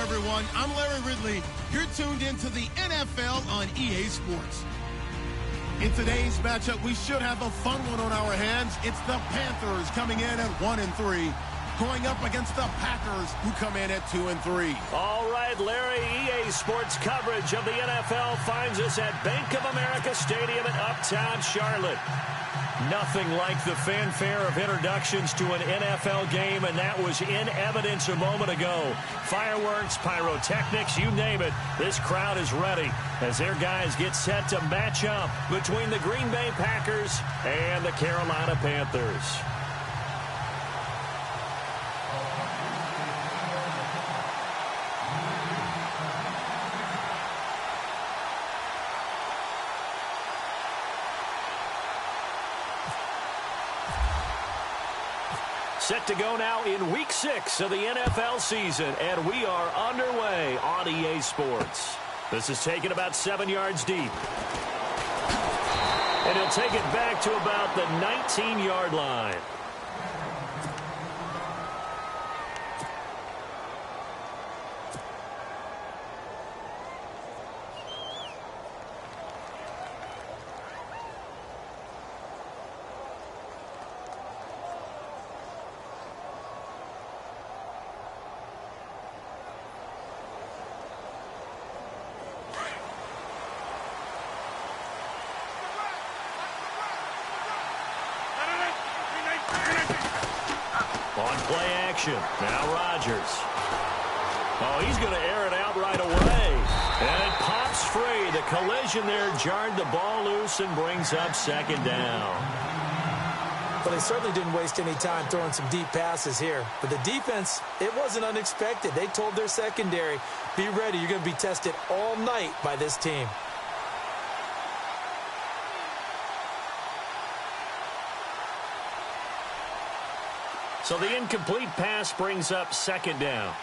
everyone. I'm Larry Ridley. You're tuned into the NFL on EA Sports. In today's matchup, we should have a fun one on our hands. It's the Panthers coming in at 1-3, going up against the Packers, who come in at 2-3. All right, Larry, EA Sports coverage of the NFL finds us at Bank of America Stadium in Uptown Charlotte. Nothing like the fanfare of introductions to an NFL game, and that was in evidence a moment ago. Fireworks, pyrotechnics, you name it. This crowd is ready as their guys get set to match up between the Green Bay Packers and the Carolina Panthers. Set to go now in Week 6 of the NFL season, and we are underway on EA Sports. This is taken about 7 yards deep. And he'll take it back to about the 19-yard line. On play action, now Rodgers. Oh, he's going to air it out right away. And it pops free. The collision there jarred the ball loose and brings up second down. Well, they certainly didn't waste any time throwing some deep passes here. But the defense, it wasn't unexpected. They told their secondary, be ready. You're going to be tested all night by this team. So the incomplete pass brings up second down.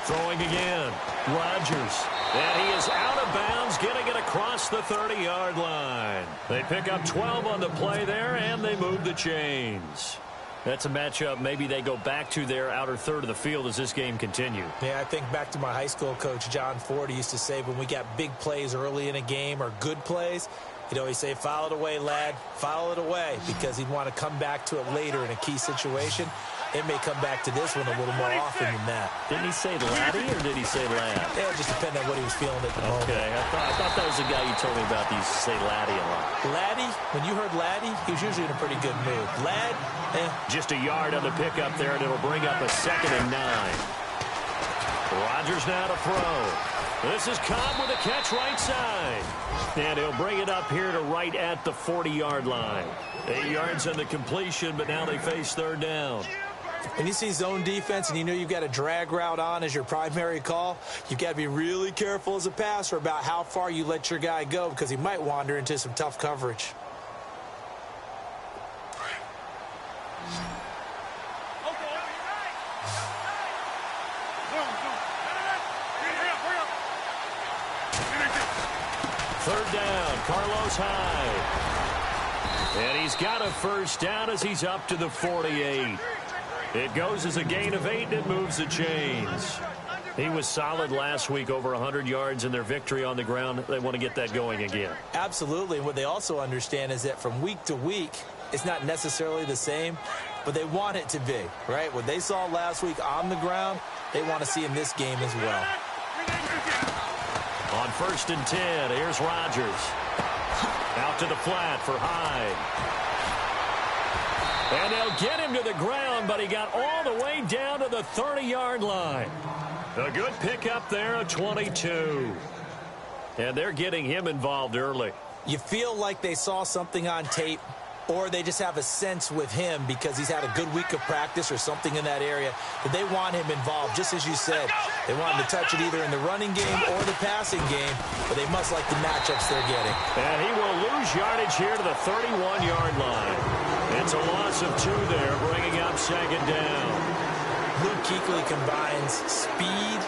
Throwing again. Rodgers. And he is out of bounds, getting it across the 30-yard line. They pick up 12 on the play there, and they move the chains. That's a matchup maybe they go back to their outer third of the field as this game continues. Yeah, I think back to my high school coach, John Ford. He used to say when we got big plays early in a game or good plays, he'd always say, foul it away, lad, foul it away, because he'd want to come back to it later in a key situation. It may come back to this one a little more often than that. Didn't he say laddie or did he say lad? Yeah, it just depended on what he was feeling at the moment. Okay, I thought that was the guy you told me about. He used to say laddie a lot. Laddie, when you heard laddie, he was usually in a pretty good mood. Lad, Just a yard on the pickup there, and it'll bring up a 2nd and 9. Rodgers now to throw. This is Cobb with a catch right side. And he'll bring it up here to right at the 40-yard line. 8 yards on the completion, but now they face third down. When you see zone defense and you know you've got a drag route on as your primary call, you've got to be really careful as a passer about how far you let your guy go because he might wander into some tough coverage. Third down, Carlos Hyde. And he's got a first down as he's up to the 48. It goes as a gain of 8 and it moves the chains. He was solid last week, over 100 yards in their victory on the ground. They want to get that going again. Absolutely. What they also understand is that from week to week, it's not necessarily the same, but they want it to be, right? What they saw last week on the ground, they want to see in this game as well. On 1st and 10, here's Rodgers. Out to the flat for Hyde. And they'll get him to the ground, but he got all the way down to the 30-yard line. A good pickup there, a 22. And they're getting him involved early. You feel like they saw something on tape, or they just have a sense with him because he's had a good week of practice or something in that area that they want him involved, just as you said. They want him to touch it either in the running game or the passing game, but they must like the matchups they're getting. And he will lose yardage here to the 31-yard line. It's a loss of 2 there, bringing up second down. Luke Kuechly combines speed,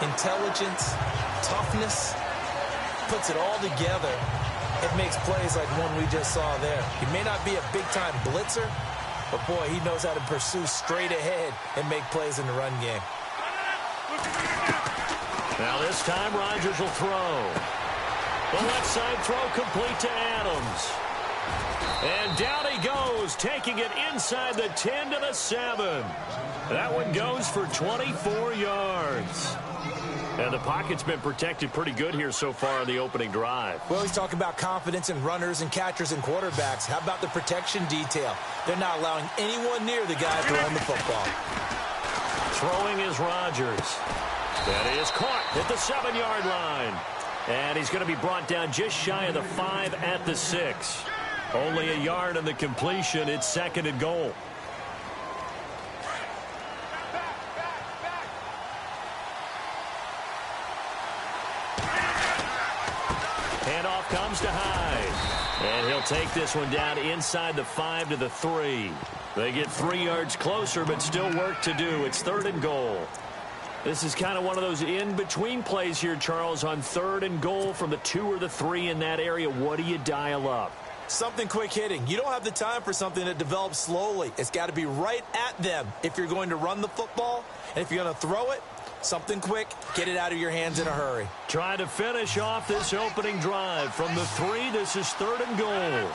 intelligence, toughness, puts it all together. It makes plays like one we just saw there. He may not be a big-time blitzer, But, boy, he knows how to pursue straight ahead and make plays in the run game. Now this time Rodgers will throw. The left side throw complete to Adams. And down he goes, taking it inside the 10 to the 7. That one goes for 24 yards. And the pocket's been protected pretty good here so far on the opening drive. Well, he's talking about confidence in runners and catchers and quarterbacks. How about the protection detail? They're not allowing anyone near the guy throwing the football. Throwing is Rodgers. That is caught at the 7-yard line. And he's going to be brought down just shy of the 5 at the 6. Only a yard on the completion. It's 2nd and goal. Handoff comes to Hyde. And he'll take this one down inside the 5 to the 3. They get 3 yards closer, but still work to do. It's 3rd and goal. This is kind of one of those in-between plays here, Charles, on 3rd and goal from the 2 or the 3 in that area. What do you dial up? Something quick hitting. You don't have the time for something that develops slowly. It's got to be right at them if you're going to run the football. And if you're going to throw it, something quick, get it out of your hands in a hurry. Trying to finish off this opening drive from the 3. This is 3rd and goal.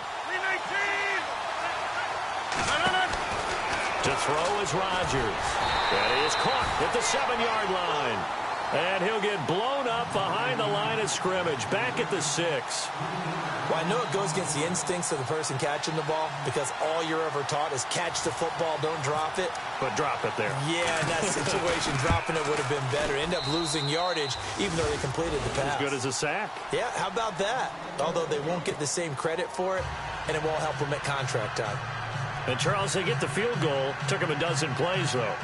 To throw is Rodgers. That is caught at the 7-yard line. And he'll get blown up behind the line of scrimmage, back at the 6. Well, I know it goes against the instincts of the person catching the ball because all you're ever taught is catch the football, don't drop it. But drop it there. Yeah, in that situation, dropping it would have been better. End up losing yardage, even though they completed the pass. As good as a sack. Yeah, how about that? Although they won't get the same credit for it, and it won't help them at contract time. And, Charles, they get the field goal. Took them a dozen plays, though.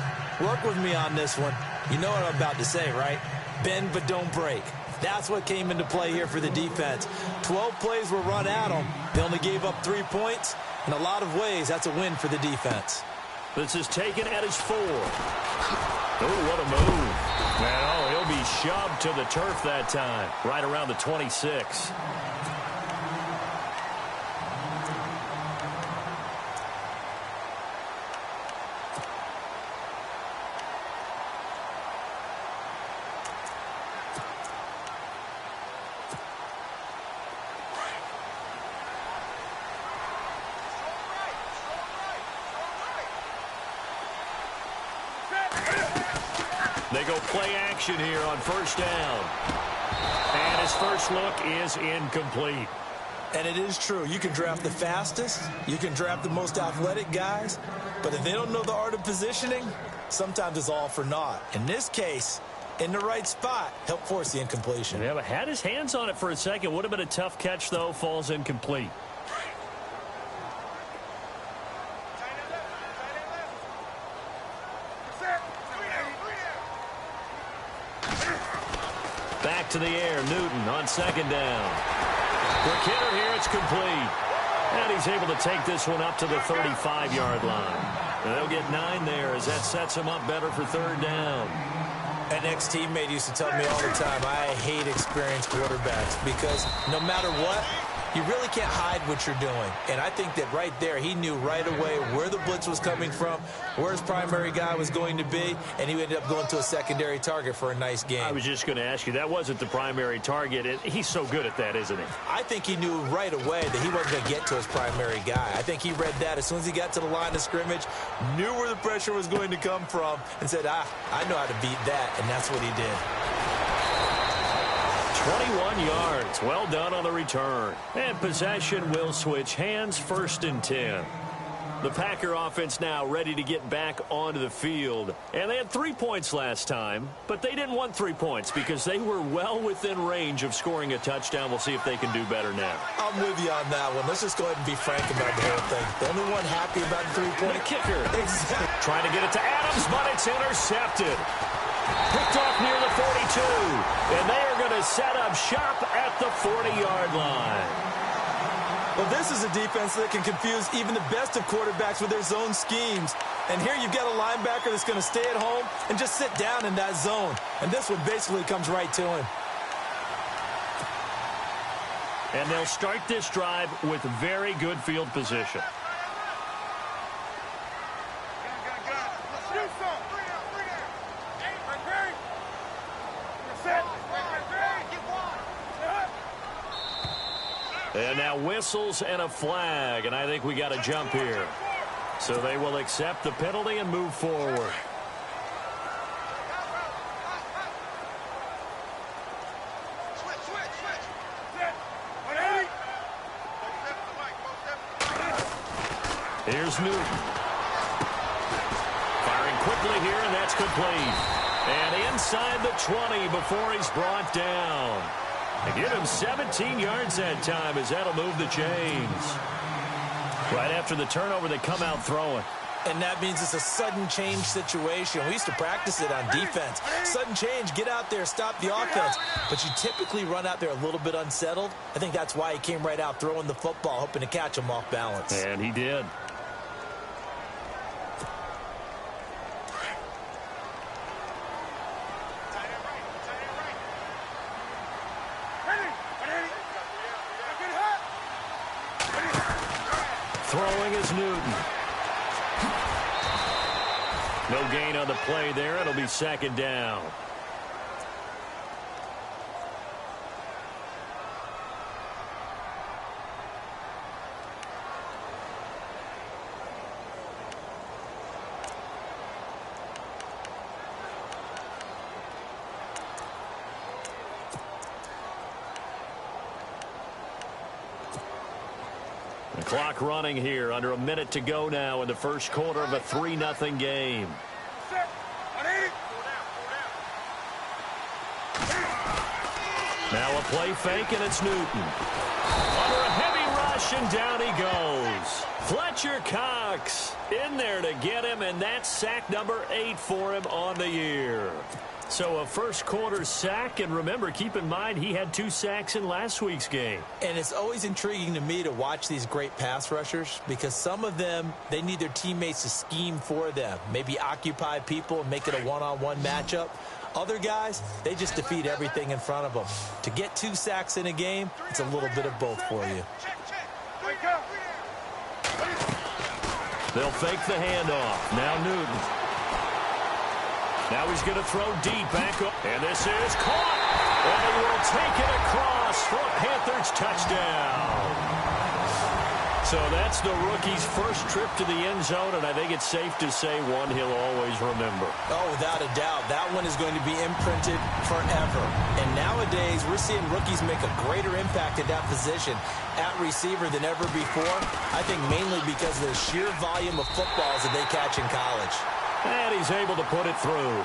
Work with me on this one. You know what I'm about to say, right? Bend but don't break. That's what came into play here for the defense. 12 plays were run at them. They only gave up 3 points. In a lot of ways, that's a win for the defense. This is taken at his 4. Oh, what a move. Man, oh, he'll be shoved to the turf that time. Right around the 26. They go play action here on 1st down. And his first look is incomplete. And it is true. You can draft the fastest. You can draft the most athletic guys. But if they don't know the art of positioning, sometimes it's all for naught. In this case, in the right spot, help force the incompletion. Yeah, but had his hands on it for a second. Would have been a tough catch, though. Falls incomplete. Back to the air, Newton on 2nd down. For Kidder here, it's complete. And he's able to take this one up to the 35-yard line. And they'll get 9 there as that sets him up better for 3rd down. An ex-teammate used to tell me all the time, I hate experienced quarterbacks because no matter what, you really can't hide what you're doing. And I think that right there, he knew right away where the blitz was coming from, where his primary guy was going to be, and he ended up going to a secondary target for a nice game. I was just going to ask you, that wasn't the primary target. He's so good at that, isn't he? I think he knew right away that he wasn't going to get to his primary guy. I think he read that as soon as he got to the line of scrimmage, knew where the pressure was going to come from, and said, I know how to beat that, and that's what he did. 21 yards. Well done on the return. And possession will switch hands, 1st and 10. The Packer offense now ready to get back onto the field. And they had 3 points last time, but they didn't want 3 points because they were well within range of scoring a touchdown. We'll see if they can do better now. I'm with you on that one. Let's just go ahead and be frank about the whole thing. The only one happy about the 3-point. The kicker. Exactly. Trying to get it to Adams, but it's intercepted. Picked off near the 42. And they are going to set up shop at the 40-yard line. Well, this is a defense that can confuse even the best of quarterbacks with their zone schemes. And here you've got a linebacker that's going to stay at home and just sit down in that zone. And this one basically comes right to him. And they'll start this drive with very good field position. Now whistles and a flag, and I think we got a jump here. So they will accept the penalty and move forward. Here's Newton. Firing quickly here, and that's complete. And inside the 20 before he's brought down. They give him 17 yards that time as that'll move the chains. Right after the turnover, they come out throwing. And that means it's a sudden change situation. We used to practice it on defense. Sudden change, get out there, stop the offense. But you typically run out there a little bit unsettled. I think that's why he came right out throwing the football, hoping to catch him off balance. And he did. Throwing is Newton. No gain on the play there. It'll be second down. The clock running here. Under a minute to go now in the first quarter of a 3-0 game. Now a play fake, and it's Newton. Under a heavy rush, and down he goes. Fletcher Cox in there to get him, and that's sack number 8 for him on the year. So a first quarter sack, and remember, keep in mind he had 2 sacks in last week's game. And it's always intriguing to me to watch these great pass rushers because some of them, they need their teammates to scheme for them. Maybe occupy people and make it a one-on-one matchup. Other guys, they just defeat everything in front of them. To get 2 sacks in a game, it's a little bit of both for you. They'll fake the handoff. Now Newton. Now he's going to throw deep back up. And this is caught. And he will take it across for a Panthers touchdown. So that's the rookie's first trip to the end zone, and I think it's safe to say one he'll always remember. Oh, without a doubt. That one is going to be imprinted forever. And nowadays, we're seeing rookies make a greater impact at that position at receiver than ever before. I think mainly because of the sheer volume of footballs that they catch in college. And he's able to put it through.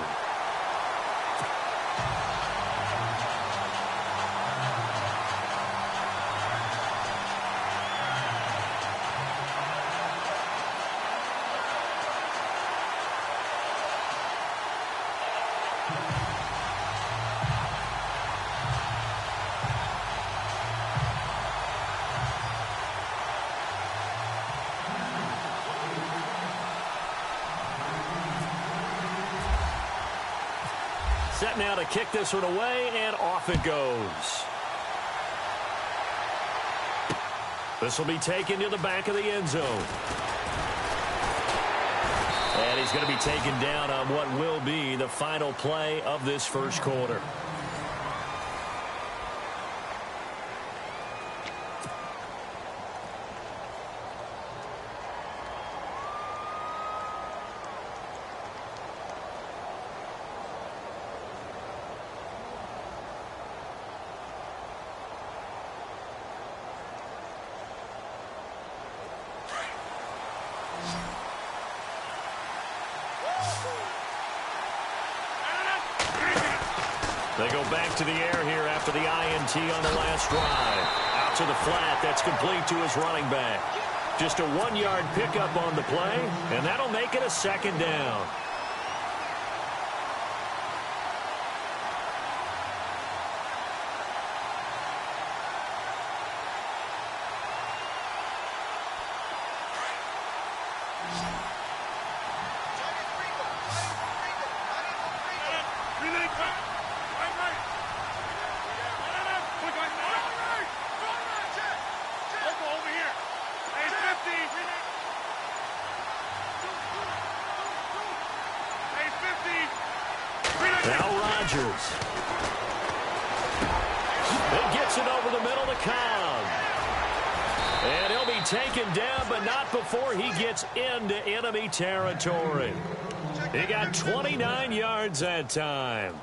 Set now to kick this one away, and off it goes. This will be taken to the back of the end zone. And he's going to be taken down on what will be the final play of this first quarter. They go back to the air here after the INT on the last drive. Out to the flat. That's complete to his running back. Just a 1-yard pickup on the play, and that'll make it a second down. Now Rodgers. It gets it over the middle to Cobb. And he'll be taken down, but not before he gets into enemy territory. He got 29 yards that time.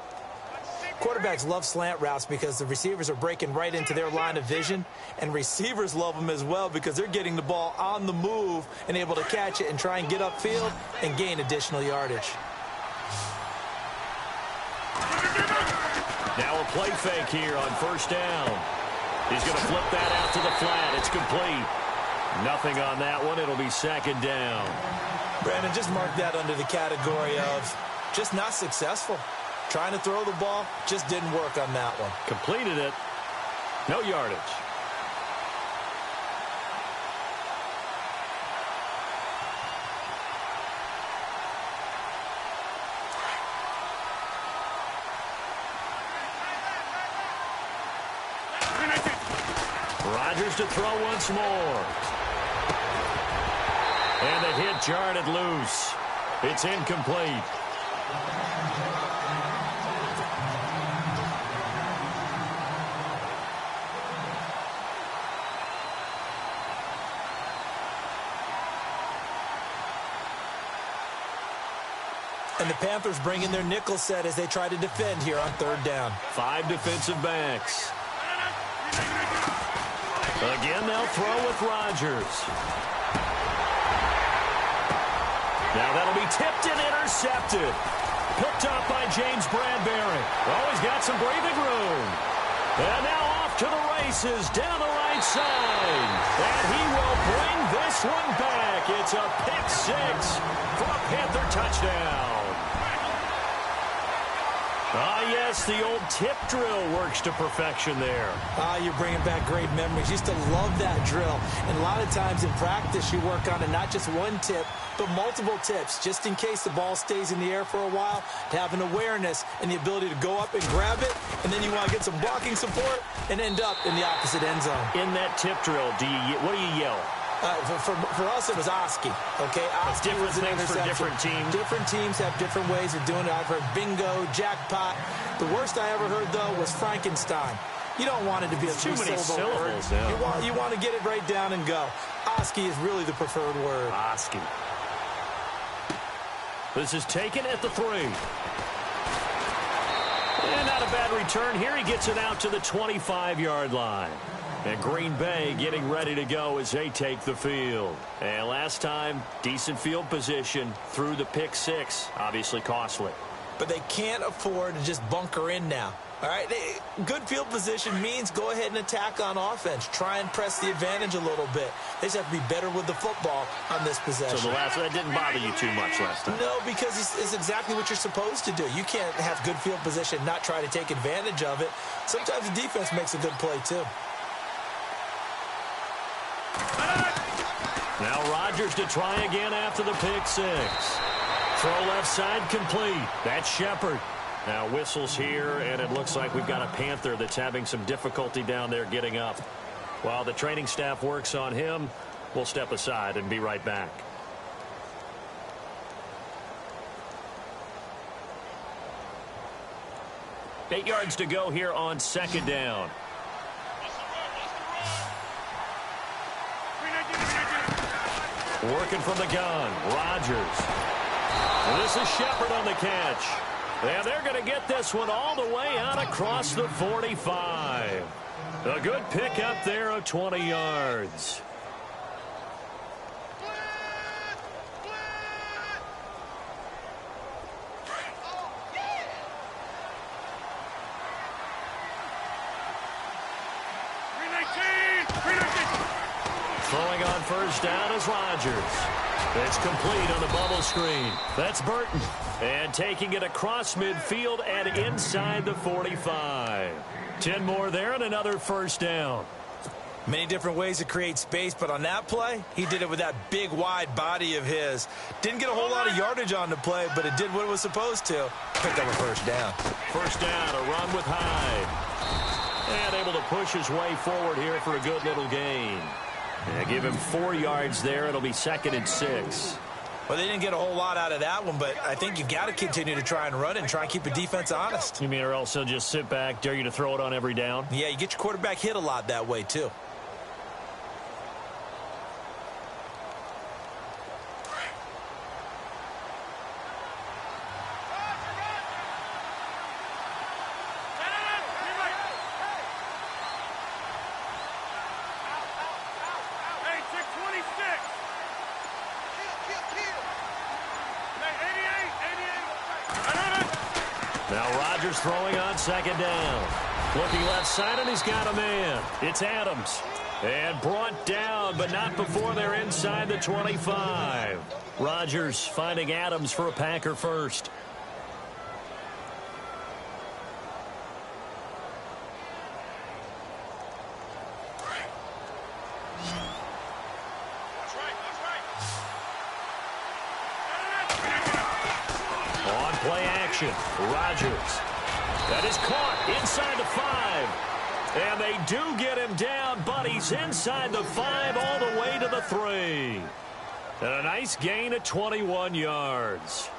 Quarterbacks love slant routes because the receivers are breaking right into their line of vision, and receivers love them as well because they're getting the ball on the move and able to catch it and try and get upfield and gain additional yardage. Now a play fake here on first down. He's going to flip that out to the flat. It's complete. Nothing on that one. It'll be second down. Brandon, just mark that under the category of just not successful. Trying to throw the ball, just didn't work on that one. Completed it. No yardage. Rodgers to throw once more. And the hit jarred it loose. It's incomplete. And the Panthers bring in their nickel set as they try to defend here on third down. 5 defensive backs. Again, they'll throw with Rodgers. Now that'll be tipped and intercepted. Picked up by James Bradbury. Oh, he's got some breathing room. And now off to the races down the right side. And he will bring this one back. It's a pick 6 for a Panther touchdown. Ah, yes, the old tip drill works to perfection there. Ah, you're bringing back great memories. Used to love that drill. And a lot of times in practice, you work on it, not just one tip, but multiple tips, just in case the ball stays in the air for a while, to have an awareness and the ability to go up and grab it, and then you want to get some blocking support and end up in the opposite end zone. In that tip drill, what do you yell? For us, it was Oski. Okay, Oski different was an things for interception. different teams. Different teams have different ways of doing it. I've heard bingo, jackpot. The worst I ever heard, though, was Frankenstein. You don't want it to be a too many syllables. Yeah. You want to get it right down and go. Oski is really the preferred word. Oski. This is taken at the 3. And not a bad return here. He gets it out to the 25-yard line. And Green Bay getting ready to go as they take the field. And last time, decent field position through the pick 6. Obviously costly. But they can't afford to just bunker in now. All right, good field position means go ahead and attack on offense. Try and press the advantage a little bit. They just have to be better with the football on this possession. So that didn't bother you too much last time? No, because it's exactly what you're supposed to do. You can't have good field position, not try to take advantage of it. Sometimes the defense makes a good play, too. Now Rodgers to try again after the pick 6. Throw left side complete. That's Shepard. Now whistles here, and it looks like we've got a Panther that's having some difficulty down there getting up. While the training staff works on him, we'll step aside and be right back. Eight yards to go here on second down. Working from the gun, Rodgers. And this is Shepard on the catch. And they're going to get this one all the way out across the 45. A good pick up there of 20 yards. Throwing on first down is Rodgers. It's complete on the bubble screen. That's Burton. And taking it across midfield and inside the 45. 10 more there and another first down. Many different ways to create space, but on that play, he did it with that big, wide body of his. Didn't get a whole lot of yardage on the play, but it did what it was supposed to. Picked up a first down. First down, a run with Hyde. And able to push his way forward here for a good little gain. Give him 4 yards there. It'll be 2nd and 6. Well, they didn't get a whole lot out of that one, but I think you've got to continue to try and run and try and keep the defense honest. You mean or else he'll just sit back, dare you to throw it on every down? Yeah, you get your quarterback hit a lot that way, too. Now Rodgers throwing on second down. Looking left side, and he's got a man. It's Adams. And brought down, but not before they're inside the 25. Rodgers finding Adams for a Packer first. On play action, Rodgers. That is caught inside the 5. And they do get him down, but he's inside the 5 all the way to the 3. And a nice gain of 21 yards.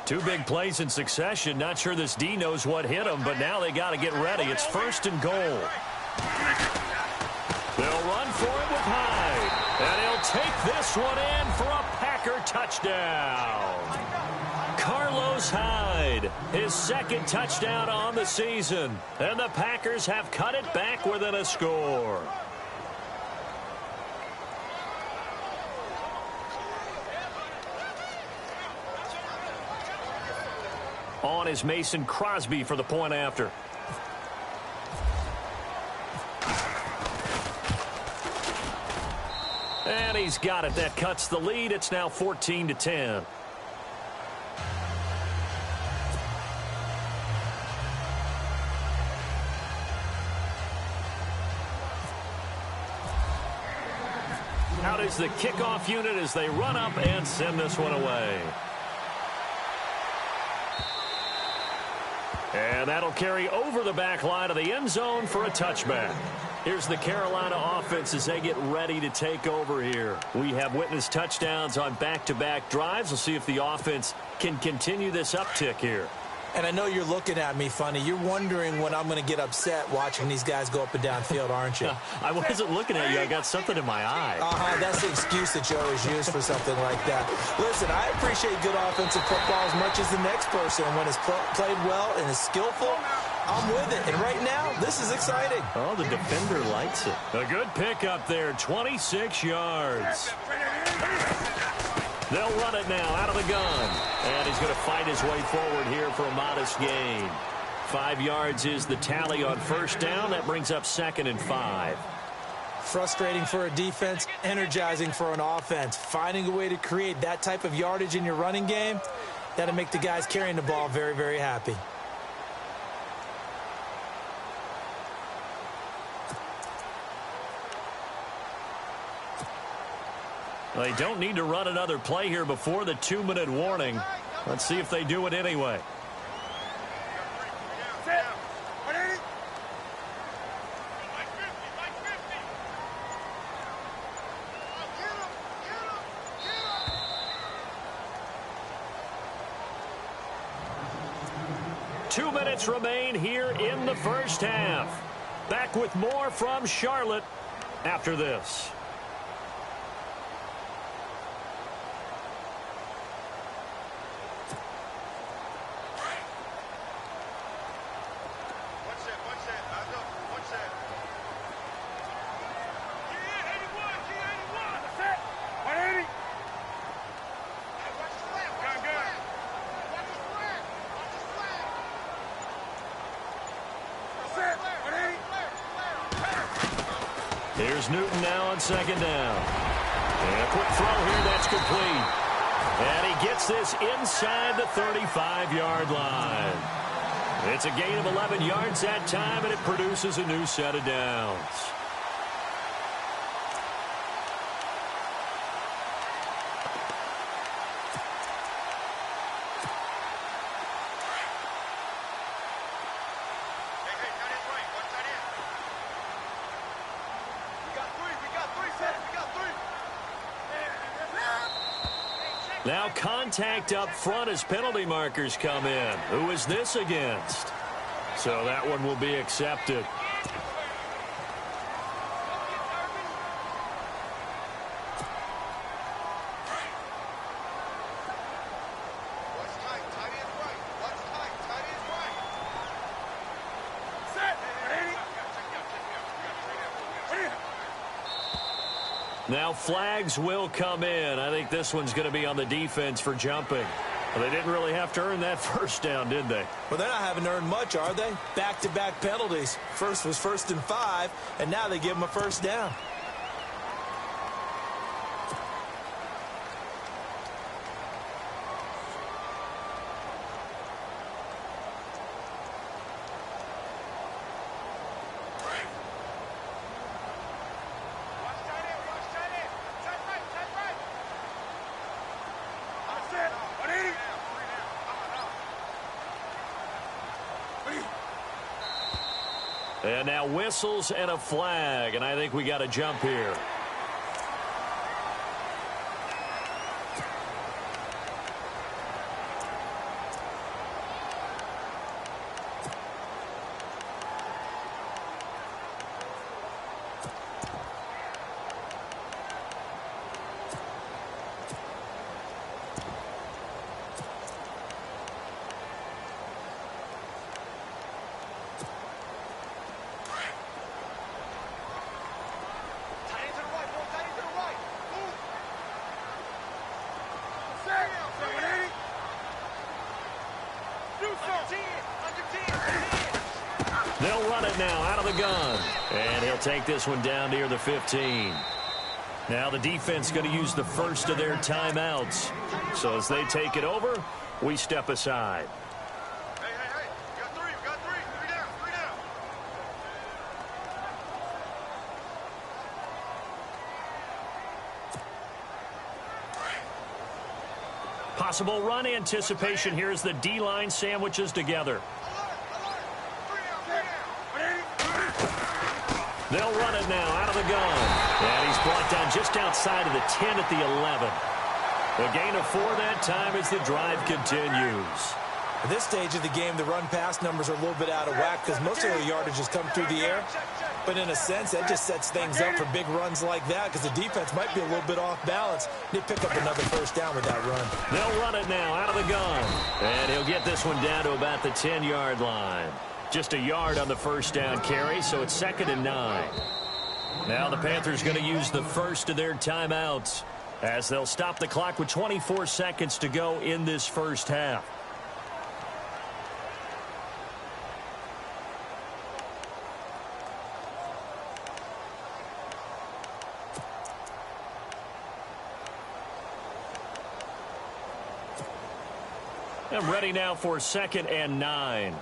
Two big plays in succession. Not sure this D knows what hit him, but now they got to get ready. It's 1st and goal. They'll run for it with Hyde. And he'll take this one in for a Packer touchdown. Carlos Hyde, his 2nd touchdown on the season. And the Packers have cut it back within a score. On is Mason Crosby for the point after. And he's got it. That cuts the lead. It's now 14-10. Out is the kickoff unit as they run up and send this one away. And that'll carry over the back line of the end zone for a touchback. Here's the Carolina offense as they get ready to take over here. We have witnessed touchdowns on back-to-back drives. We'll see if the offense can continue this uptick here. And I know you're looking at me funny. You're wondering when I'm going to get upset watching these guys go up and down field, aren't you? I wasn't looking at you. I got something in my eye. That's the excuse that you always use for something like that. Listen, I appreciate good offensive football as much as the next person. When it's played well and is skillful, I'm with it. And right now, this is exciting. Oh, the defender likes it. A good pickup there, 26 yards. They'll run it now out of the gun. And he's going to fight his way forward here for a modest gain. 5 yards is the tally on 1st down. That brings up 2nd and 5. Frustrating for a defense, energizing for an offense. Finding a way to create that type of yardage in your running game, that'll make the guys carrying the ball very, very happy. They don't need to run another play here before the 2-minute warning. Let's see if they do it anyway. Two minutes remain here in the 1st half. Back with more from Charlotte after this. Here's Newton now on 2nd down. And a quick throw here, that's complete. And he gets this inside the 35-yard line. It's a gain of 11 yards that time, and it produces a new set of downs. Now contact up front as penalty markers come in. Who is this against? So that one will be accepted. Now flags will come in. I think this one's going to be on the defense for jumping. Well, they didn't really have to earn that first down, did they? Well, they're not having earned much, are they? Back-to-back penalties. First was 1st and 5, and now they give them a first down. And now whistles and a flag, and I think we got a jump here. They'll run it now out of the gun. And he'll take this one down near the 15. Now the defense going to use the first of their timeouts. So as they take it over, we step aside. Hey. We got three. Three down. Possible run anticipation here as the D-line sandwiches together. They'll run it now out of the gun. And he's brought down just outside of the 10 at the 11. A gain of 4 that time as the drive continues. At this stage of the game, the run-pass numbers are a little bit out of whack because most of their yardage has come through the air. But in a sense, that just sets things up for big runs like that because the defense might be a little bit off balance. They pick up another first down with that run. They'll run it now out of the gun. And he'll get this one down to about the 10-yard line. Just a yard on the first down carry, so it's 2nd and 9. Now the Panthers going to use the first of their timeouts as they'll stop the clock with 24 seconds to go in this first half. And ready now for 2nd and 9.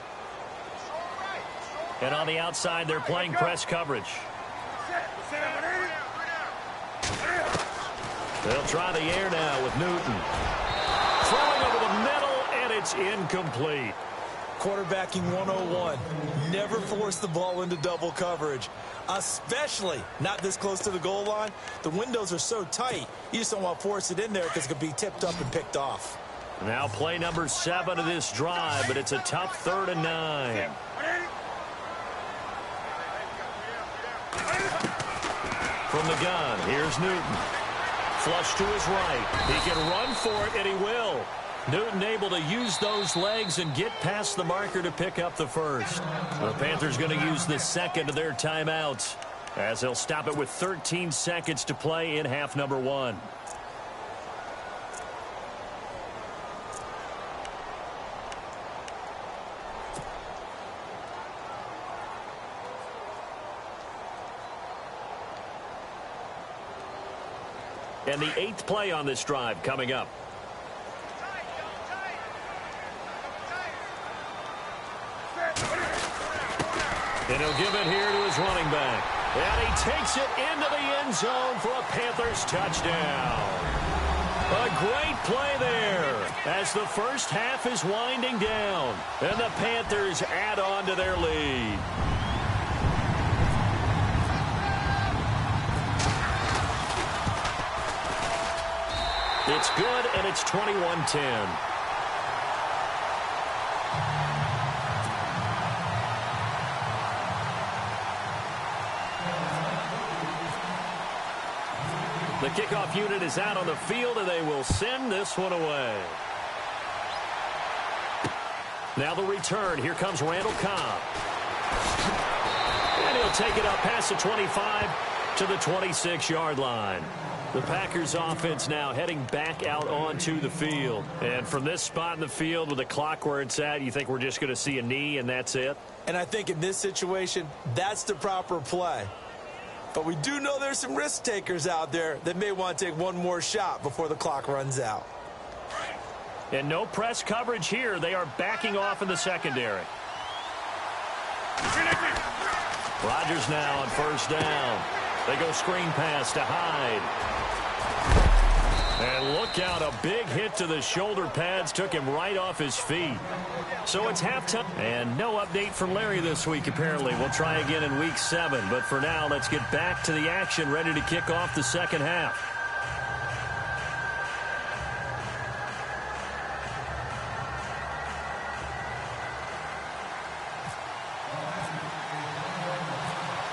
And on the outside, they're playing press coverage. They'll try the air now with Newton. Throwing over the middle, and it's incomplete. Quarterbacking 101. Never force the ball into double coverage, especially not this close to the goal line. The windows are so tight, you just don't want to force it in there because it could be tipped up and picked off. Now play number 7 of this drive, but it's a tough 3rd and 9. From the gun, here's Newton. Flush to his right. He can run for it, and he will. Newton able to use those legs and get past the marker to pick up the first. The Panthers going to use the 2nd of their timeouts as they'll stop it with 13 seconds to play in half number 1. And the 8th play on this drive coming up. And he'll give it here to his running back. And he takes it into the end zone for a Panthers touchdown. A great play there as the first half is winding down. And the Panthers add on to their lead. It's good, and it's 21-10. The kickoff unit is out on the field, and they will send this one away. Now the return. Here comes Randall Cobb. And he'll take it up past the 25 to the 26-yard line. The Packers offense now heading back out onto the field. And from this spot in the field with the clock where it's at, you think we're just going to see a knee and that's it? And I think in this situation, that's the proper play. But we do know there's some risk takers out there that may want to take one more shot before the clock runs out. And no press coverage here. They are backing off in the secondary. Rodgers now on first down. They go screen pass to Hyde. And look out, a big hit to the shoulder pads took him right off his feet. So it's halftime. And no update from Larry this week, apparently. We'll try again in week 7. But for now, let's get back to the action, ready to kick off the second half.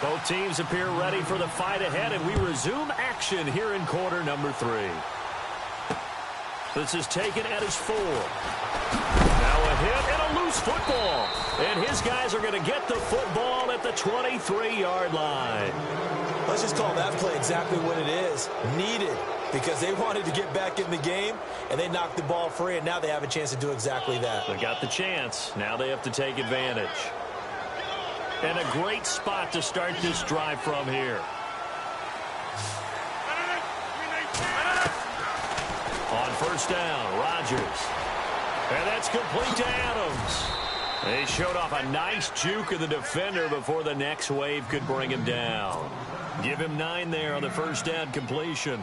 Both teams appear ready for the fight ahead, and we resume action here in quarter number 3. This is taken at his 4. Now a hit and a loose football. And his guys are going to get the football at the 23-yard line. Let's just call that play exactly what it is. Needed. Because they wanted to get back in the game, and they knocked the ball free, and now they have a chance to do exactly that. They got the chance. Now they have to take advantage. And a great spot to start this drive from here. On first down, Rodgers. And that's complete to Adams. They showed off a nice juke of the defender before the next wave could bring him down. Give him 9 there on the first down completion.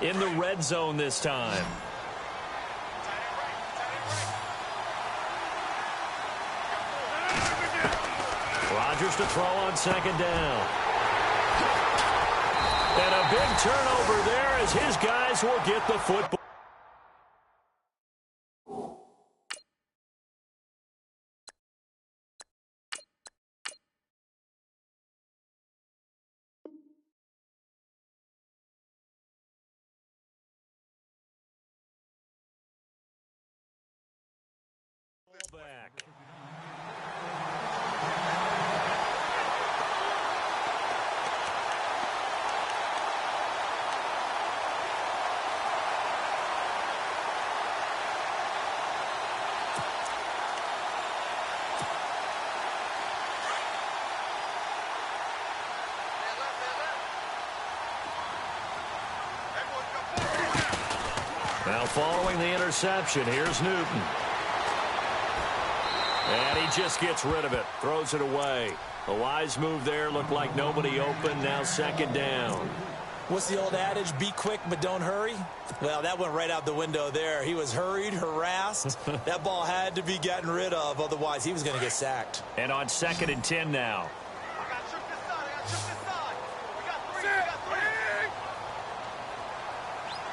In the red zone this time. Rodgers to throw on second down. And a big turnover there as his guys will get the football. Back. Now following the interception, here's Newton. And he just gets rid of it, throws it away. A wise move there, looked like nobody open, now second down. What's the old adage, be quick but don't hurry? Well, that went right out the window there. He was hurried, harassed. That ball had to be gotten rid of, otherwise he was going to get sacked. And on 2nd and 10 now. I got to shoot this side. I got to shoot this side. We got 3. We got 3.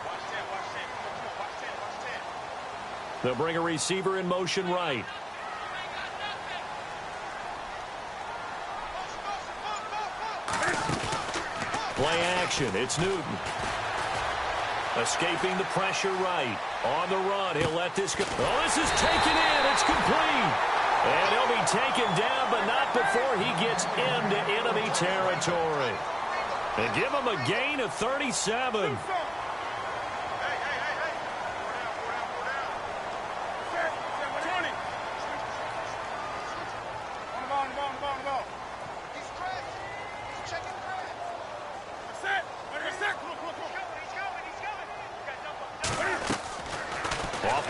Watch 10. Watch 10. Come on. Watch 10. Watch 10. They'll bring a receiver in motion right. Play action. It's Newton. Escaping the pressure right. On the run. He'll let this go. Oh, this is taken in. It's complete. And he'll be taken down, but not before he gets into enemy territory. They give him a gain of 37.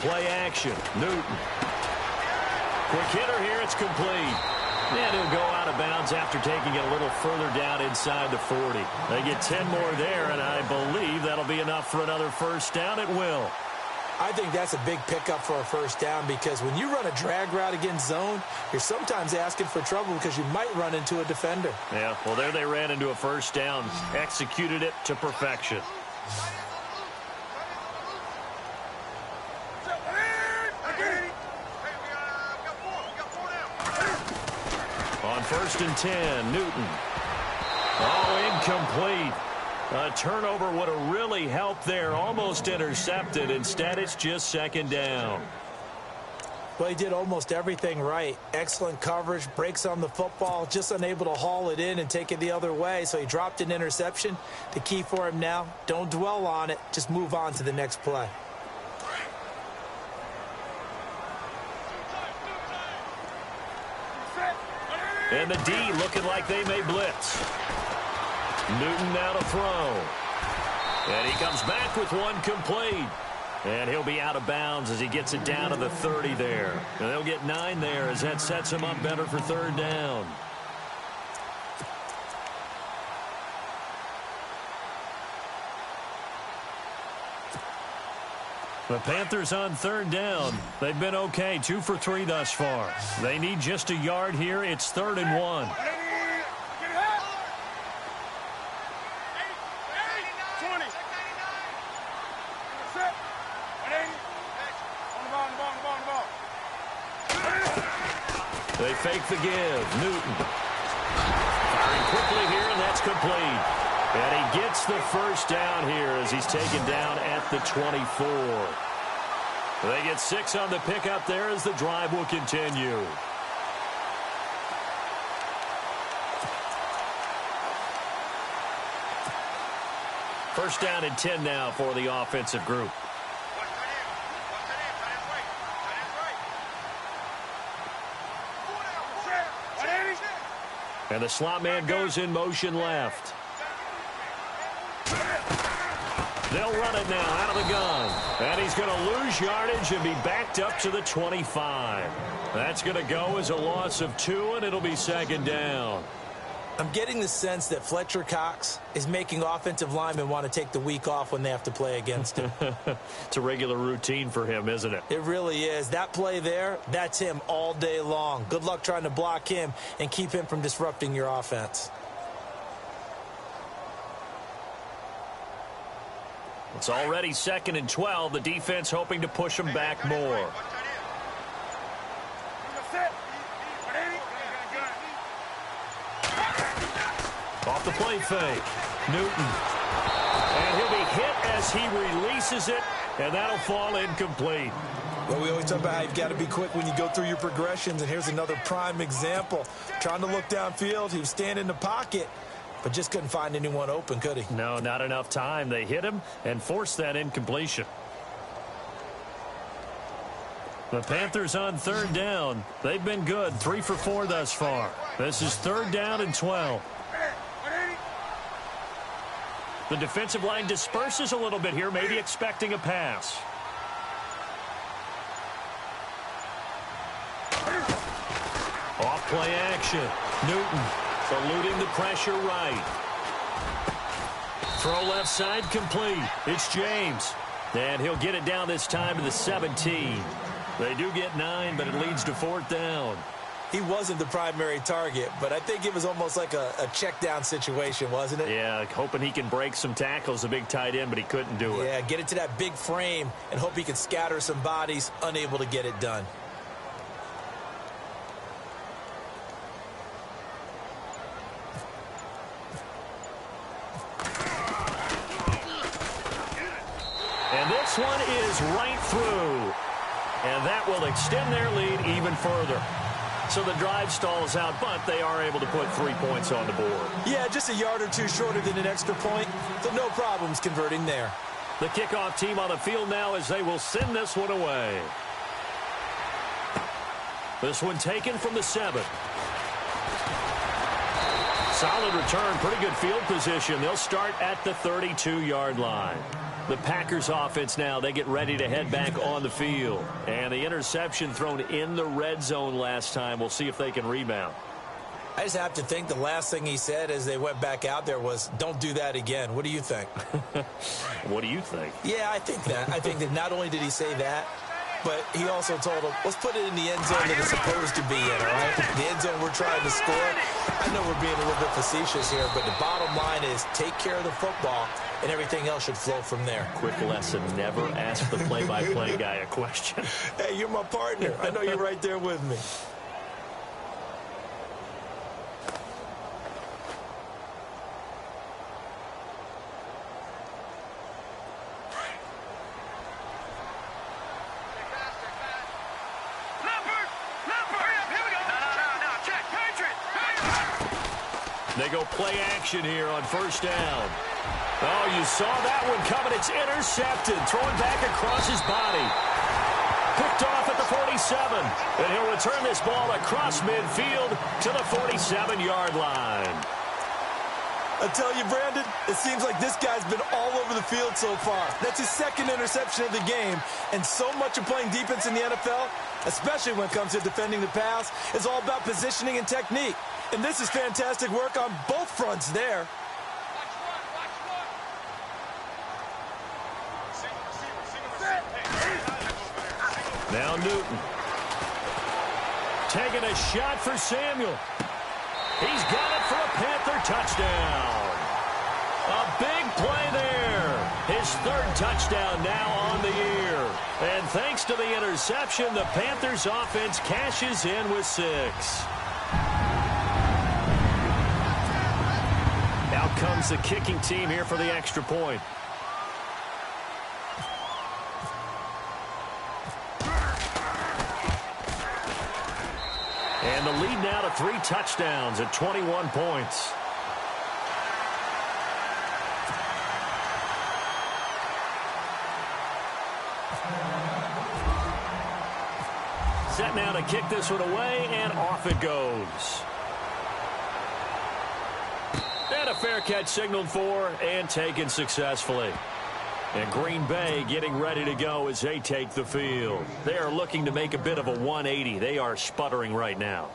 Play action. Newton. Quick hitter here. It's complete. And he'll go out of bounds after taking it a little further down inside the 40. They get 10 more there, and I believe that'll be enough for another first down. It will. I think that's a big pickup for a first down because when you run a drag route against zone, you're sometimes asking for trouble because you might run into a defender. Yeah, well, there they ran into a first down. Executed it to perfection. First and 10, Newton. Oh, incomplete. A turnover would have really helped there. Almost intercepted. Instead, it's just second down. Well, he did almost everything right. Excellent coverage, breaks on the football, just unable to haul it in and take it the other way. So he dropped an interception. The key for him now, don't dwell on it. Just move on to the next play. And the D looking like they may blitz. Newton now to throw. And he comes back with one complete. And he'll be out of bounds as he gets it down to the 30 there. And they'll get 9 there as that sets him up better for third down. The Panthers on third down. They've been okay, 2 for 3 thus far. They need just a yard here. It's 3rd and 1. They fake the give. Newton firing quickly here, and that's complete. And he gets the first down here as he's taken down at the 24. They get 6 on the pickup there as the drive will continue. First down and 10 now for the offensive group. And the slot man goes in motion left. They'll run it now out of the gun. And he's going to lose yardage and be backed up to the 25. That's going to go as a loss of 2, and it'll be 2nd down. I'm getting the sense that Fletcher Cox is making offensive linemen want to take the week off when they have to play against him. It's a regular routine for him, isn't it? It really is. That play there, that's him all day long. Good luck trying to block him and keep him from disrupting your offense. It's already 2nd and 12. The defense hoping to push him back more. Off the play fake. Newton. And he'll be hit as he releases it, and that'll fall incomplete. Well, we always talk about how you've got to be quick when you go through your progressions, and here's another prime example. Trying to look downfield, he was standing in the pocket, but just couldn't find anyone open, could he? No, not enough time. They hit him and forced that incompletion. The Panthers on third down. They've been good, 3 for 4 thus far. This is 3rd down and 12. The defensive line disperses a little bit here, maybe expecting a pass. Off play action. Newton eluding the pressure right. Throw left side complete. It's James. And he'll get it down this time to the 17. They do get 9, but it leads to 4th down. He wasn't the primary target, but I think it was almost like a check down situation, wasn't it? Yeah, hoping he can break some tackles, a big tight end, but he couldn't do it. Yeah, get it to that big frame and hope he can scatter some bodies, unable to get it done. And this one is right through. And that will extend their lead even further. So the drive stalls out, but they are able to put 3 points on the board. Yeah, just a yard or 2 shorter than an extra point, so no problems converting there. The kickoff team on the field now as they will send this one away. This one taken from the 7. Solid return, pretty good field position. They'll start at the 32-yard line. The Packers offense now, they get ready to head back on the field. And the interception thrown in the red zone last time. We'll see if they can rebound. I just have to think the last thing he said as they went back out there was, don't do that again. What do you think? What do you think? Yeah, I think that. I think that not only did he say that, but he also told him, let's put it in the end zone that it's supposed to be in, all right? The end zone we're trying to score. I know we're being a little bit facetious here, but the bottom line is take care of the football, and everything else should flow from there. Quick lesson, never ask the play-by-play guy a question. Hey, you're my partner. I know you're right there with me. They go play action here on first down. Oh, you saw that one coming. It's intercepted. Throwing back across his body. Picked off at the 47. And he'll return this ball across midfield to the 47-yard line. I tell you, Brandon, it seems like this guy's been all over the field so far. That's his second interception of the game. And so much of playing defense in the NFL, especially when it comes to defending the pass, is all about positioning and technique. And this is fantastic work on both fronts there. Now Newton. Taking a shot for Samuel. He's got it for a Panther touchdown. A big play there. His third touchdown now on the year. And thanks to the interception, the Panthers offense cashes in with 6. Out comes the kicking team here for the extra point. And the lead now to 3 touchdowns at 21 points. Set now to kick this one away, and off it goes. And a fair catch signaled for and taken successfully. And Green Bay getting ready to go as they take the field. They are looking to make a bit of a 180. They are sputtering right now.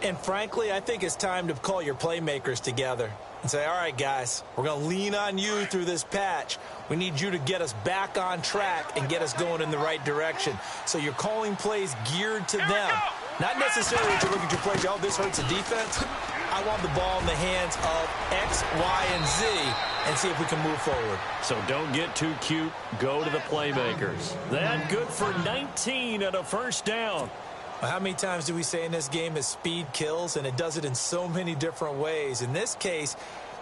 And frankly, I think it's time to call your playmakers together and say, all right, guys, we're going to lean on you through this patch. We need you to get us back on track and get us going in the right direction. So you're calling plays geared to them. Not necessarily that you look at your plays, oh, this hurts the defense. I want the ball in the hands of X, Y, and Z and see if we can move forward. So don't get too cute. Go to the playmakers. That good for 19 and a first down. Well, how many times do we say in this game is speed kills, and it does it in so many different ways. In this case,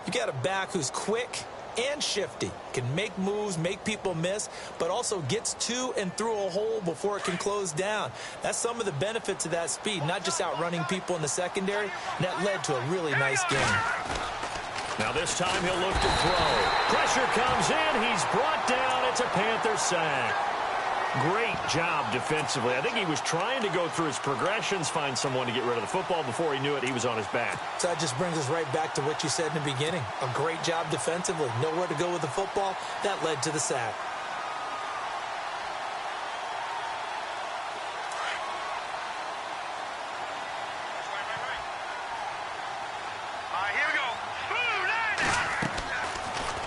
you got a back who's quick and shifty, can make moves, make people miss, but also gets to and through a hole before it can close down. That's some of the benefits of that speed, not just outrunning people in the secondary, and that led to a really nice game. Now this time he'll look to throw. Pressure comes in. He's brought down. It's a Panther sack. Great job defensively. I think he was trying to go through his progressions, find someone to get rid of the football. Before he knew it, he was on his back. So that just brings us right back to what you said in the beginning. A great job defensively. Nowhere to go with the football. That led to the sack.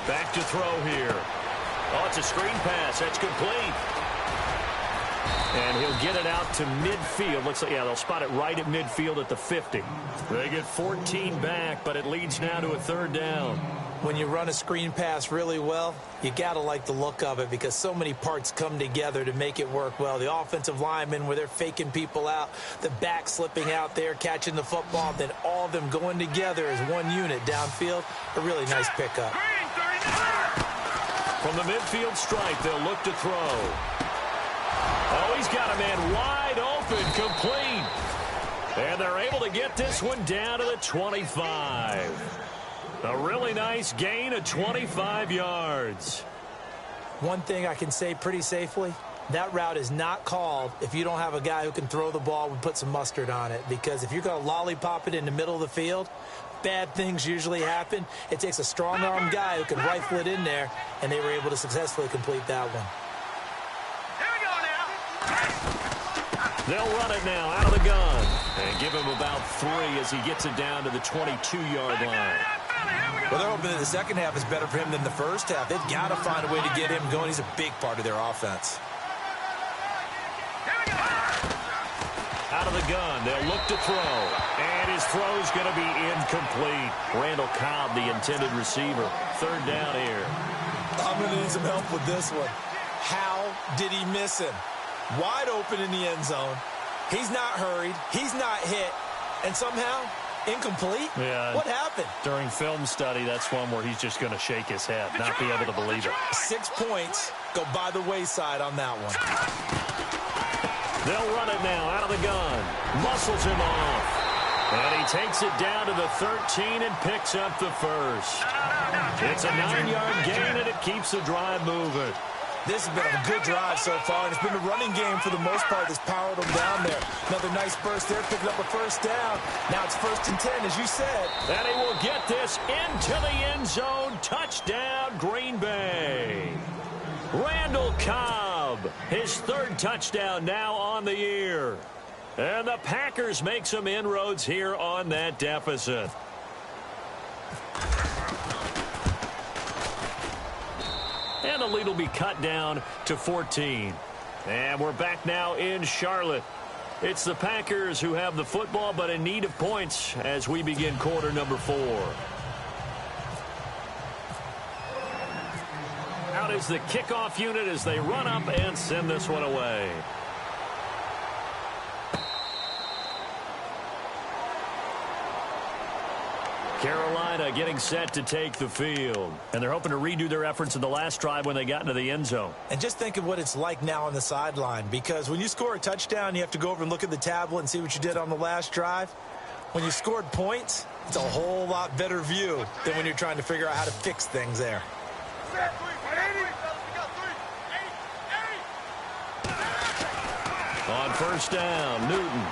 Back to throw here. Oh, it's a screen pass. That's complete. And he'll get it out to midfield. Looks like, yeah, they'll spot it right at midfield at the 50. They get 14 back, but it leads now to a third down. When you run a screen pass really well, you got to like the look of it because so many parts come together to make it work well. The offensive linemen where they're faking people out, the back slipping out there, catching the football, then all of them going together as one unit downfield. A really nice pickup. From the midfield stripe, they'll look to throw. Oh, he's got a man wide open, complete. And they're able to get this one down to the 25. A really nice gain of 25 yards. One thing I can say pretty safely, that route is not called if you don't have a guy who can throw the ball and put some mustard on it. Because if you're going to lollipop it in the middle of the field, bad things usually happen. It takes a strong-armed guy who can rifle it in there, and they were able to successfully complete that one. They'll run it now out of the gun and give him about 3 as he gets it down to the 22-yard line. Well, they're hoping that the second half is better for him than the first half. They've got to find a way to get him going. He's a big part of their offense. Out of the gun, they'll look to throw. And his throw is going to be incomplete. Randall Cobb, the intended receiver. Third down here. I'm going to need some help with this one. How did he miss him? Wide open in the end zone. He's not hurried. He's not hit. And somehow, incomplete? Yeah. What happened? During film study, that's one where he's just going to shake his head, not be able to believe it. 6 points go by the wayside on that one. They'll run it now out of the gun. Muscles him off. And he takes it down to the 13 and picks up the first. It's a 9-yard gain, and it keeps the drive moving. This has been a good drive so far, and it's been a running game for the most part that's powered them down there. Another nice burst there, picking up a first down. Now it's 1st and 10, as you said. And he will get this into the end zone. Touchdown, Green Bay. Randall Cobb, his 3rd touchdown now on the year. And the Packers make some inroads here on that deficit. And the lead will be cut down to 14. And we're back now in Charlotte. It's the Packers who have the football, but in need of points as we begin quarter number 4. Out is the kickoff unit as they run up and send this one away. Carolina getting set to take the field. And they're hoping to redo their efforts in the last drive when they got into the end zone. And just think of what it's like now on the sideline, because when you score a touchdown, you have to go over and look at the tablet and see what you did on the last drive. When you scored points, it's a whole lot better view than when you're trying to figure out how to fix things there. On first down, Newton.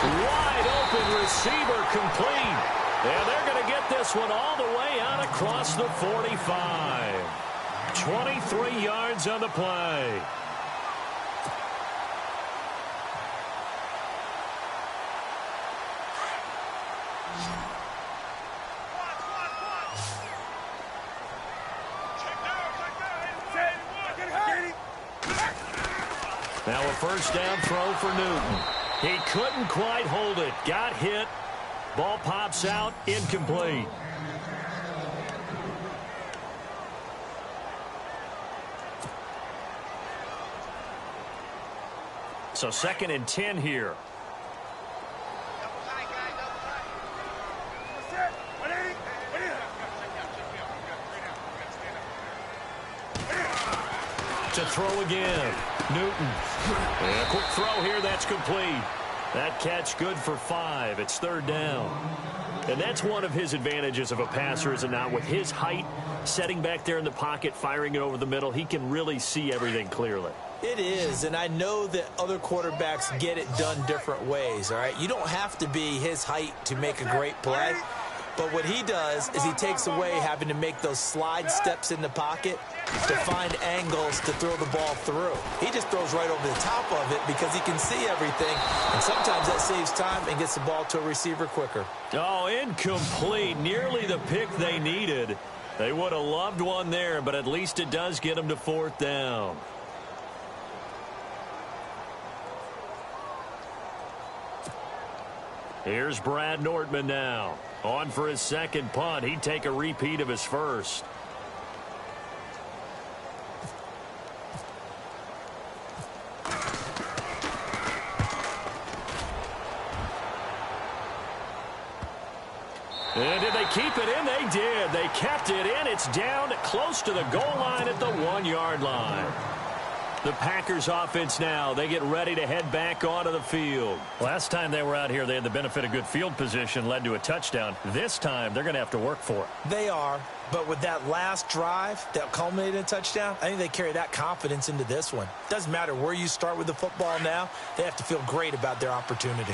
Wide open receiver complete. And they're going to get this one all the way out across the 45. 23 yards on the play. Now a first down throw for Newton. He couldn't quite hold it. Got hit. Ball pops out. Incomplete. So 2nd and 10 here. To throw again. Newton. And a quick throw here. That's complete. That catch good for 5. It's 3rd down. And that's one of his advantages of a passer, is it not? With his height, setting back there in the pocket, firing it over the middle, he can really see everything clearly. It is, and I know that other quarterbacks get it done different ways, all right? You don't have to be his height to make a great play. But what he does is he takes away having to make those slide steps in the pocket to find angles to throw the ball through. He just throws right over the top of it because he can see everything, and sometimes that saves time and gets the ball to a receiver quicker. Oh, incomplete. Nearly the pick they needed. They would have loved one there, but at least it does get them to 4th down. Here's Brad Nordman now. On for his 2nd punt. He'd take a repeat of his first. And did they keep it in? They did. They kept it in. It's down close to the goal line at the 1-yard line. The Packers offense now, they get ready to head back onto the field. Last time they were out here, they had the benefit of good field position, led to a touchdown. This time, they're going to have to work for it. They are, but with that last drive that culminated in a touchdown, I think they carry that confidence into this one. Doesn't matter where you start with the football now, they have to feel great about their opportunity.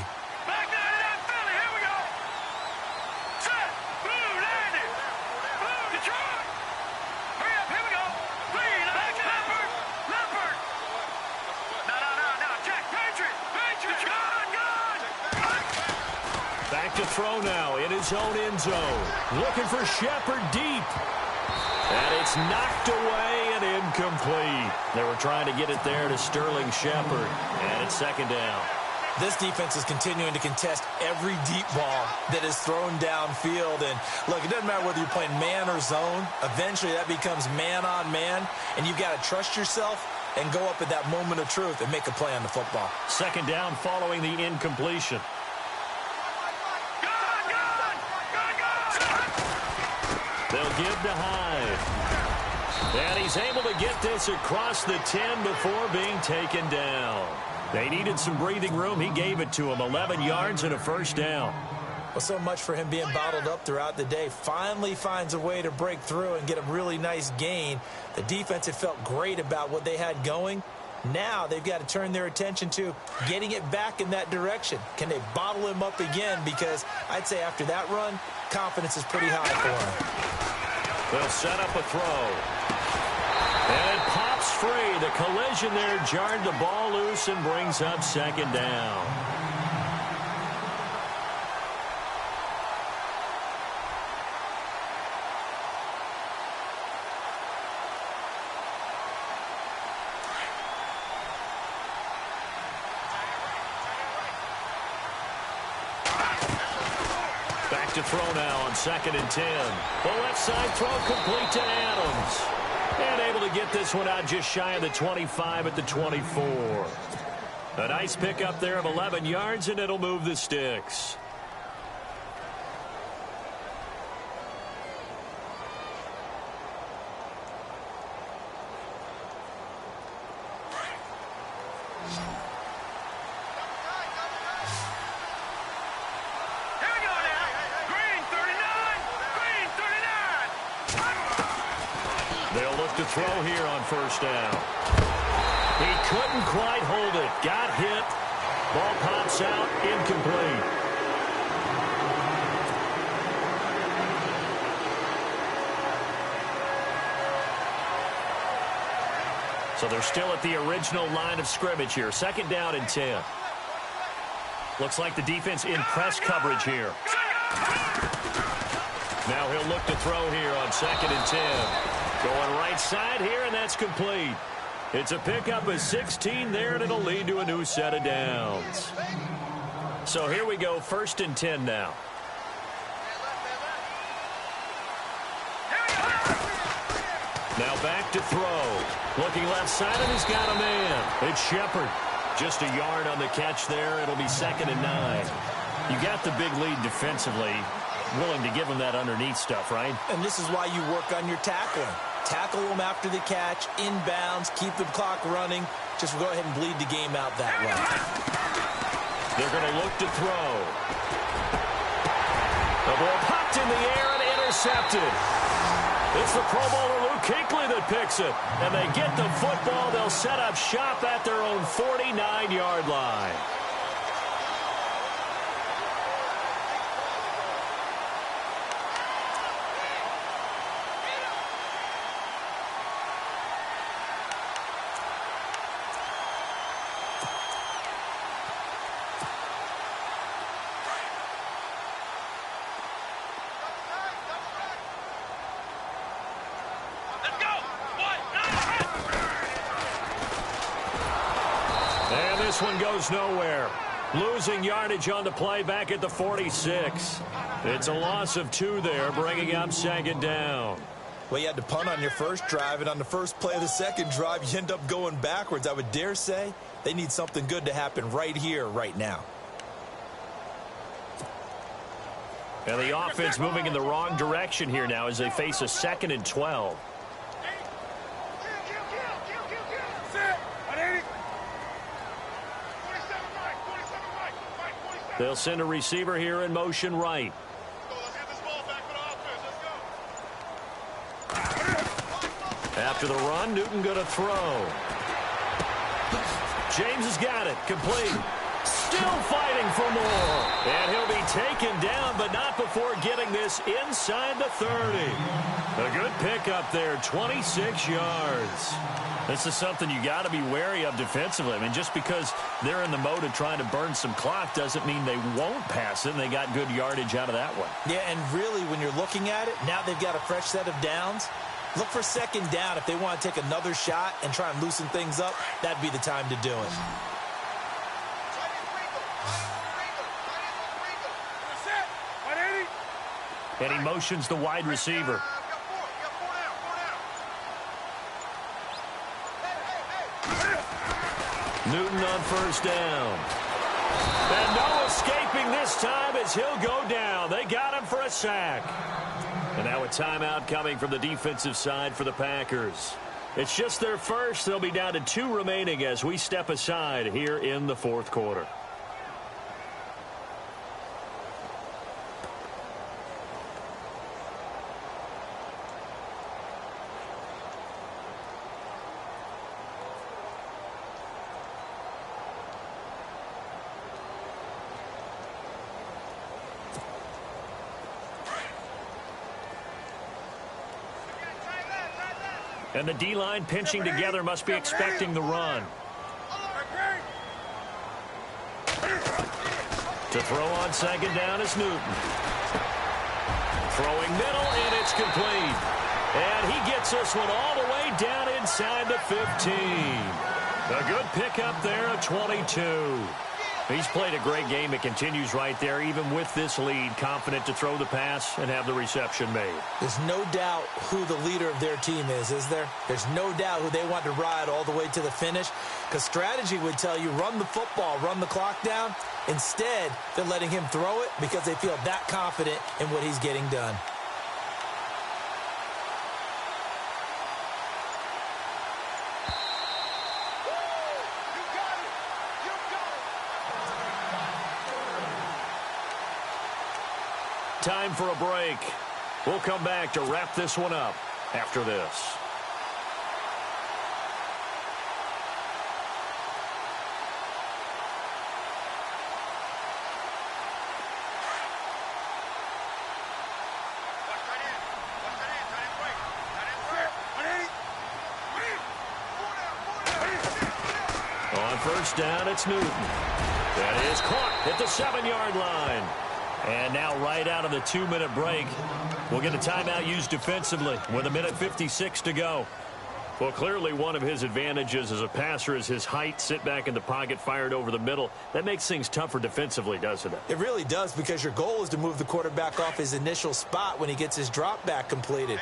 Throw now in his own end zone. Looking for Shepard deep. And it's knocked away and incomplete. They were trying to get it there to Sterling Shepard. And it's 2nd down. This defense is continuing to contest every deep ball that is thrown downfield. And look, it doesn't matter whether you're playing man or zone. Eventually that becomes man on man. And you've got to trust yourself and go up at that moment of truth and make a play on the football. 2nd down following the incompletion. They'll give to Hyde. And he's able to get this across the 10 before being taken down. They needed some breathing room. He gave it to them. 11 yards and a first down. Well, so much for him being bottled up throughout the day. Finally finds a way to break through and get a really nice gain. The defense had felt great about what they had going. Now they've got to turn their attention to getting it back in that direction. Can they bottle him up again? Because I'd say after that run, confidence is pretty high for him. They'll set up a throw. And it pops free. The collision there jarred the ball loose and brings up second down. Back to throw now on 2nd and 10. The left side throw complete to Adams. And able to get this one out just shy of the 25 at the 24. A nice pickup there of 11 yards, and it'll move the sticks. They'll look to throw here on first down. He couldn't quite hold it. Got hit. Ball pops out. Incomplete. So they're still at the original line of scrimmage here. 2nd down and 10. Looks like the defense in press coverage here. Now he'll look to throw here on 2nd and 10. Going right side here, and that's complete. It's a pickup of 16 there, and it'll lead to a new set of downs. So here we go, 1st and 10 now. Now back to throw. Looking left side, and he's got a man. It's Shepard. Just a yard on the catch there. It'll be 2nd and 9. You got the big lead defensively. Willing to give him that underneath stuff, right? And this is why you work on your tackling. Tackle them after the catch, inbounds, keep the clock running. Just go ahead and bleed the game out that way. They're going to look to throw. The ball popped in the air and intercepted. It's the Pro Bowler Luke Kuechly that picks it. And they get the football. They'll set up shop at their own 49-yard line. This one goes nowhere. Losing yardage on the play back at the 46. It's a loss of 2 there, bringing up 2nd down. Well, you had to punt on your first drive, and on the first play of the second drive, you end up going backwards. I would dare say they need something good to happen right here, right now. And the offense moving in the wrong direction here now as they face a 2nd and 12. They'll send a receiver here in motion right. After the run, Newton going to throw. James has got it. Complete. Still fighting for more. And he'll be taken down, but not before getting this inside the 30. A good pickup there, 26 yards. This is something you got to be wary of defensively. I mean, just because they're in the mode of trying to burn some clock doesn't mean they won't pass it, and they got good yardage out of that one. Yeah, and really, when you're looking at it, now they've got a fresh set of downs. Look for 2nd down. If they want to take another shot and try and loosen things up, that'd be the time to do it. And he motions the wide receiver. Newton on first down. And no escaping this time as he'll go down. They got him for a sack. And now a timeout coming from the defensive side for the Packers. It's just their first. They'll be down to 2 remaining as we step aside here in the fourth quarter. And the D-line pinching together must be expecting the run. To throw on second down is Newton. Throwing middle, and it's complete. And he gets this one all the way down inside the 15. A good pickup there of 22. He's played a great game. It continues right there, even with this lead, confident to throw the pass and have the reception made. There's no doubt who the leader of their team is there? There's no doubt who they want to ride all the way to the finish, because strategy would tell you run the football, run the clock down. Instead, they're letting him throw it because they feel that confident in what he's getting done. Time for a break. We'll come back to wrap this one up after this. On first down, it's Newton. That is caught at the 7-yard line. And now right out of the 2-minute break, we'll get a timeout used defensively with 1:56 to go. Well, clearly one of his advantages as a passer is his height, sit back in the pocket, fired over the middle. That makes things tougher defensively, doesn't it? It really does, because your goal is to move the quarterback off his initial spot when he gets his drop back completed.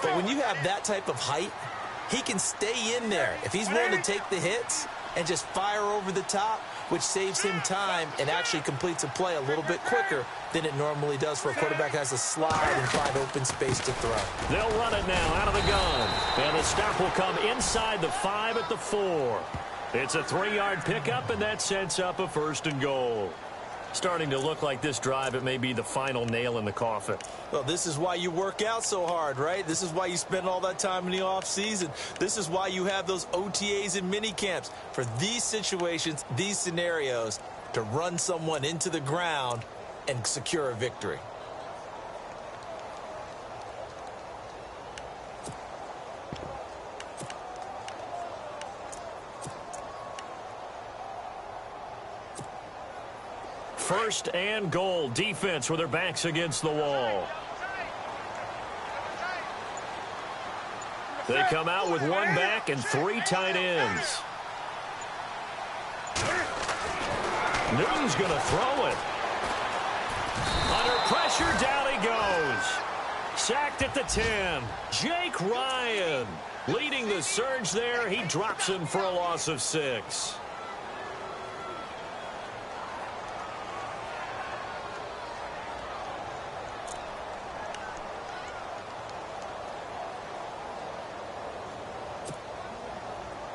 But when you have that type of height, he can stay in there. If he's willing to take the hits and just fire over the top, which saves him time and actually completes a play a little bit quicker than it normally does for a quarterback who has to slide and find open space to throw. They'll run it now out of the gun. And the stop will come inside the 5 at the 4. It's a 3-yard pickup, and that sets up a 1st and goal. Starting to look like this drive, it may be the final nail in the coffin. Well, this is why you work out so hard, right? This is why you spend all that time in the offseason. This is why you have those OTAs and mini camps, for these situations, these scenarios, to run someone into the ground and secure a victory. First and goal. Defense with their backs against the wall. They come out with 1 back and 3 tight ends. Newton's going to throw it. Under pressure, down he goes. Sacked at the 10. Jake Ryan leading the surge there. He drops him for a loss of 6.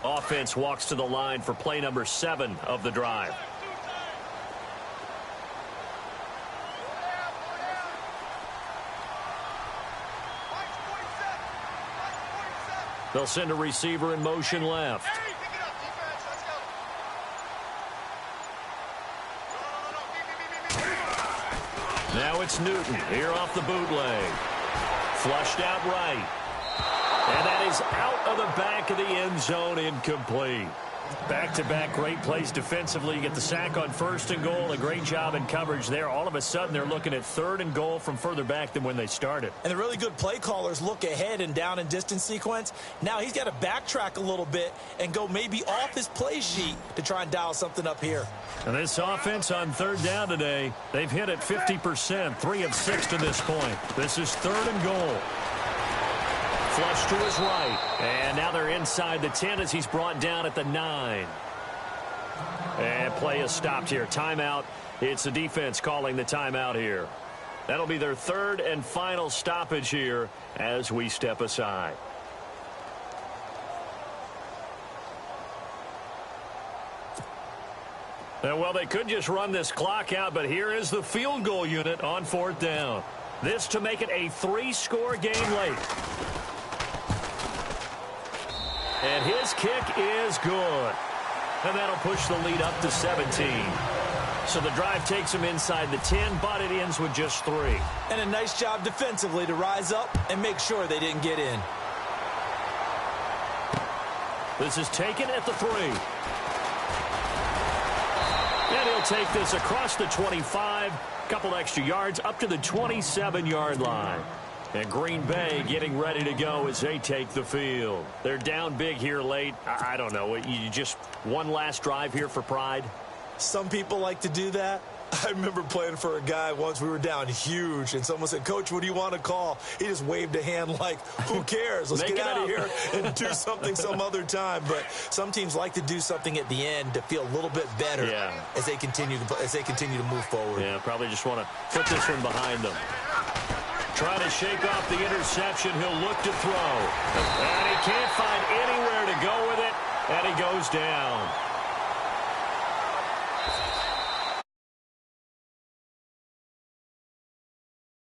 Offense walks to the line for play number 7 of the drive. They'll send a receiver in motion left. Now it's Newton here off the bootleg. Flushed out right. And that is out of the back of the end zone, incomplete. Back-to-back great plays defensively. You get the sack on 1st and goal. A great job in coverage there. All of a sudden, they're looking at 3rd and goal from further back than when they started. And the really good play callers look ahead and down and distance sequence. Now he's got to backtrack a little bit and go maybe off his play sheet to try and dial something up here. And this offense on 3rd down today, they've hit it 50%, 3 of 6 to this point. This is 3rd and goal. Flush to his right. And now they're inside the 10 as he's brought down at the 9. And play is stopped here. Timeout. It's the defense calling the timeout here. That'll be their 3rd and final stoppage here as we step aside. Well, they could just run this clock out, but here is the field goal unit on 4th down. This to make it a 3-score game late. And his kick is good. And that'll push the lead up to 17. So the drive takes him inside the 10, but it ends with just 3. And a nice job defensively to rise up and make sure they didn't get in. This is taken at the 3. And he'll take this across the 25. Couple extra yards up to the 27-yard line. And Green Bay getting ready to go as they take the field. They're down big here late. I don't know. You just one last drive here for pride? Some people like to do that. I remember playing for a guy once. We were down huge, and someone said, "Coach, what do you want to call?" He just waved a hand like, who cares? Let's get out of here and do something some other time. But some teams like to do something at the end to feel a little bit better as they continue to move forward. Yeah, probably just want to put this one behind them. Trying to shake off the interception. He'll look to throw. And he can't find anywhere to go with it, and he goes down.